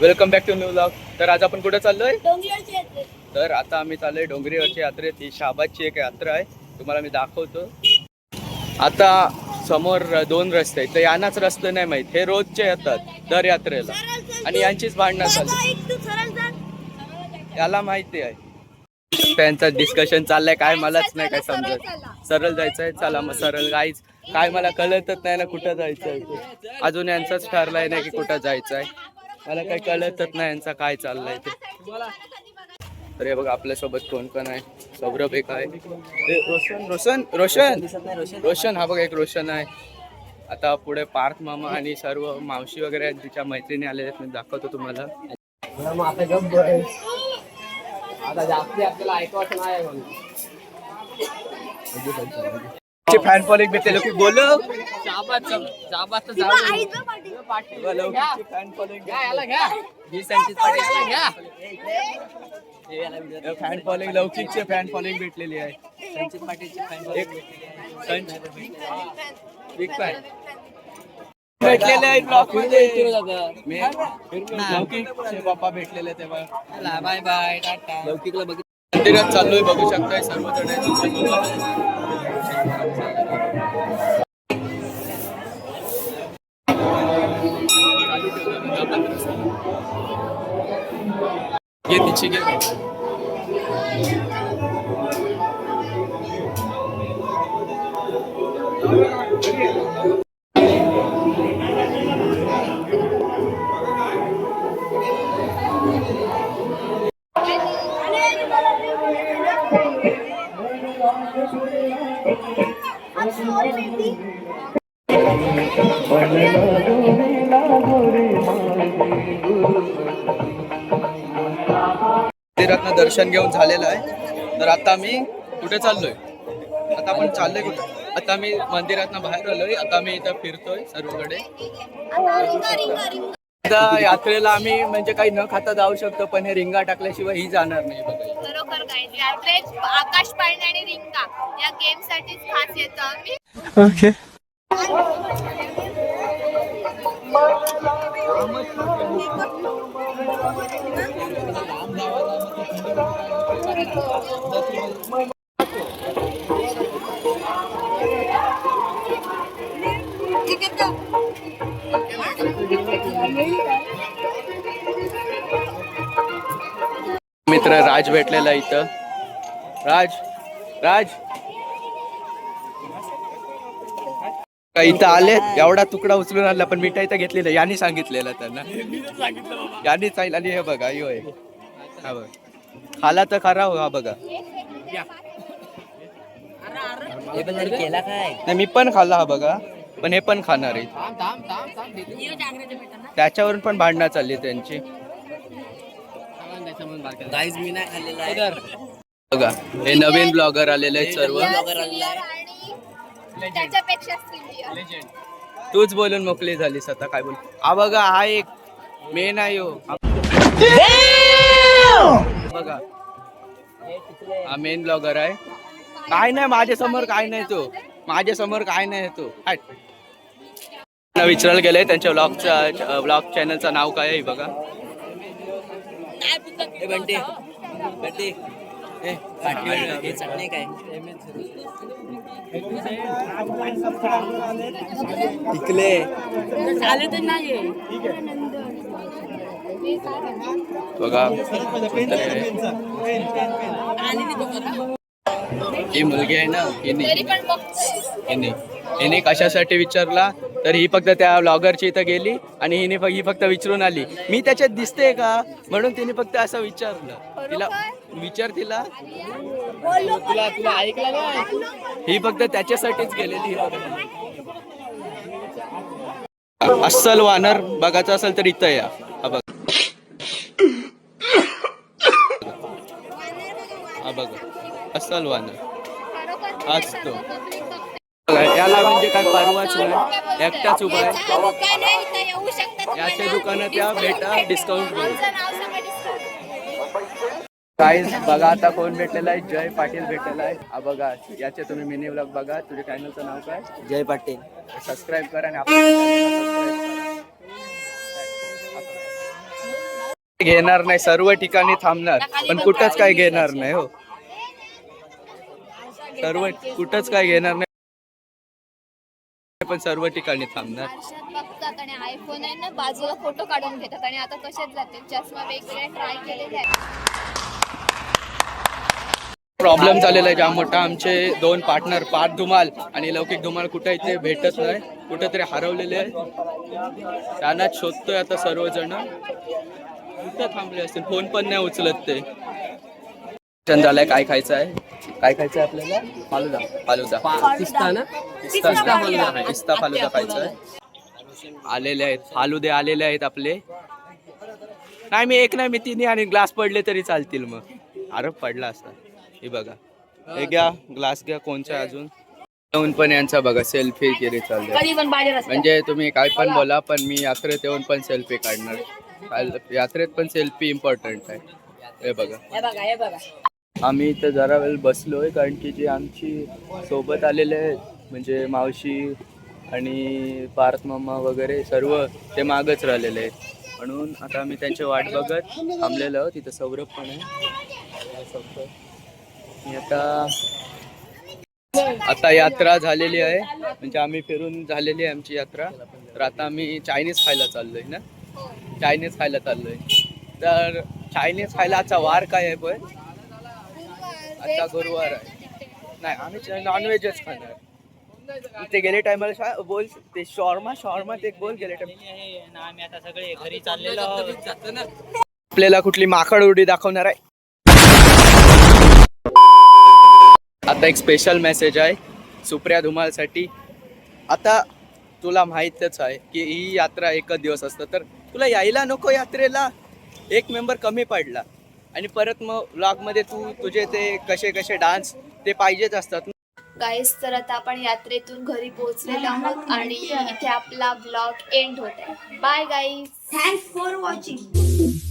Welcome back to new blog. तर आज आपण कुठे चाललोय? डोंगरवरची यात्रा. तर आता आम्ही चाललोय डोंगरीवरची यात्रेत. ही शाबादची एक यात्रा आहे, तुम्हाला मी दाखवतो. आता समोर दोन रस्ते आहेत, तर यांनाच रस्ते नाही माहित. हे रोजचे येतात दर यात्रेला आणि यांचीच भांडणं चालली. याला माहिती आहे, त्यांचं डिस्कशन चाललंय. काय मलाच नाही काय समजत. सरळ जायचंय, चला मग सरळ. गाईच काय मला कळतच नाही ना कुठं जायचंय. अजून यांचंच ठरलंय नाही की कुठं जायचंय. मला काही कळतच नाही यांचा काय चाललंय ते. तर हे बघा आपल्यासोबत कोण कोण आहे. सौरभ एक आहे, रोशन हा बघा एक रोशन आहे. आता पुढे पार्थ मामा आणि सर्व मावशी वगैरे आहेत, तिच्या मैत्रिणी आलेल्या आहेत. मी दाखवतो तुम्हाला. फॅन फॉलोइंग भेटले लोक बोलो फॅन फॉलोइंग लौकिकचे फॅन फॉलोइंग भेटलेली आहे. संचित पाटीलचे फॅन बिग फॅन भेटलेले आहेत ब्लॉग मध्ये. लौकिकचे पप्पा भेटलेले तेव्हा. Bye bye Tata. लौकिकला बघ मंदिरात चाललोय, बघू शकताय सर्वजण. ये तिची घे. मंदिरातनं दर्शन घेऊन झालेलं आहे. तर आता मी कुठे चाललोय? आता आपण चाललोय कुठे? आता मी मंदिरातनं बाहेर आलोय. आता मी इथं फिरतोय सर्वकडे. आता यात्रेला आम्ही म्हणजे काही न खाता जाऊ शकतो, पण हे रिंगा टाकल्याशिवाय ही जाणार नाही. बघा खरोखर काय यात्रेत आकाश पाळणे आणि रिंगा या गेम साठीच खास येतो आम्ही. ओके. मित्र राज भेटलेला इथं. राज इथं आले. एवढा तुकडा उचलून आणला, पण मिठाई तर घेतलेला. यांनी सांगितलेलं त्यांना. यांनी सांगितलं. आणि हे बघा यो आहे. हा बघ खाला तर खरा हो. हा बघा केला काय नाही, मी पण खाल्ला. हा बघा, पण हे पण खाणार आहे. त्याच्यावरून पण भांडणं चालली त्यांची. गाईज मी नाही खाल्लेला आहे. बघा हे नवीन ब्लॉगर आलेले आहेत सर्व. त्याच्यापेक्षा तूच बोलून मोकळी झालीस आता. काय बोल. हा बघा हा एक मेन आहे हो. बघा हा मेन ब्लॉगर आहे. काय नाही माझ्यासमोर काय नाही तो. माझ्यासमोर काय नाही तो. विचारायला गेलंय त्यांच्या ब्लॉग चॅनलचं नाव काय आहे बघा. चटणी काय टिकले बघा. ही मुलगी आहे ना, हिने कशासाठी विचारला तर ही फक्त त्या ब्लॉगरची इथं गेली आणि ही फक्त विचारून आली मी त्याच्यात दिसते का म्हणून तिने फक्त असं विचारलं. तिला तिला ऐकलं ना. ही फक्त त्याच्यासाठीच गेलेली. अस्सल वानर बघायचं असेल तर इथं या. हा बघा हा बघा अस्सल वानर हाच तो. याला म्हणजे काय परवाच नाही, एकटाच उभा आहे. याच्या दुकानात या भेटा डिस्काउंट मध्ये. काय बघा आता कोण भेटलेला आहे. जय पाटील भेटलेला आहे. हा बघा याचे तुम्ही मिनी व्लॉग बघा. तुझ्या चॅनलचं नाव काय? जय पाटील. सबस्क्राईब करा आणि आपल्या घेणार नाही, सर्व ठिकाणी थांबणार पण कुठंच काय घेणार नाही. हो, सर्व कुठंच काय घेणार नाही पण सर्व ठिकाणी थांबणार. आरशात बघतात आणि आयफोन आहे ना बाजूला फोटो काढून घेतात आणि आता तसेच जाते. चष्मा वेगवेगळे ट्राय केलेले आहेत. प्रॉब्लेम झालेला आहे जाम मोठा. आमचे 2 पार्टनर पार्थ धुमाल आणि लौकिक धुमाल कुठे इथे भेटत नाही, कुठेतरी हरवलेले आहेत. त्यांनाच शोधतोय आता सर्वजण. कुठं थांबले असतील, फोन पण नाही उचलत ते. झालंय काय खायचं आहे, काय खायचं आहे आपल्याला? फालुदा. फालुदा पिस्ता फालुदा खायचा आहे. आलेले आहेत फालुदे, आलेले आहेत आपले. नाही मी एक नाही, मी 3 आणि ग्लास पडले तरी चालतील. मग आरोप पडला असता. हे बघा, हे घ्या ग्लास घ्या. कोणचा अजून येऊन पण यांचा बघा सेल्फी केली चालते. म्हणजे तुम्ही काय पण बोला पण मी यात्रेत येऊन पण सेल्फी काढणार. यात्रेत पण सेल्फी इम्पॉर्टंट आहे. हे बघा, आम्ही इथं जरा वेळ बसलोय कारण की जे आमची सोबत आलेले आहेत म्हणजे मावशी आणि पार्थ मामा वगैरे सर्व ते मागच राहिलेले आहेत. म्हणून आता आम्ही त्यांची वाट बघत थांबलेलो आहोत. तिथं सौरभ पण आहे. आता यात्रा झालेली आहे, म्हणजे आम्ही फिरून झालेली आहे आमची यात्रा. तर आता आम्ही चायनीज खायला चाललोय ना, चायनीज खायला चाललोय. तर चायनीज खायला आजचा वार काय आहे? पण आता गुरुवार आहे. नाही आम्ही नॉनव्हेजच खाणार. इथे गेले टायमाला बोल ते शॉर्मा ते बोल गेले टाइम. आम्ही आता सगळे घरी चाललेलो आपल्याला कुठली माकड उडी दाखवणार आहे. आता एक स्पेशल मेसेज आहे सुप्रिया धुमालसाठी. आता तुला माहीतच आहे की ही यात्रा एकच दिवस असतं, तर तुला यायला नको यात्रेला. एक मेंबर कमी पडला आणि परत मग व्लॉगमध्ये तुझे ते कसे कसे डान्स ते पाहिजेच असतात. गाईस, तर आता आपण यात्रेतून घरी पोहोचलेलो आहोत आणि इथे आपला ब्लॉग एंड होत आहे. Bye guys, thanks for watching.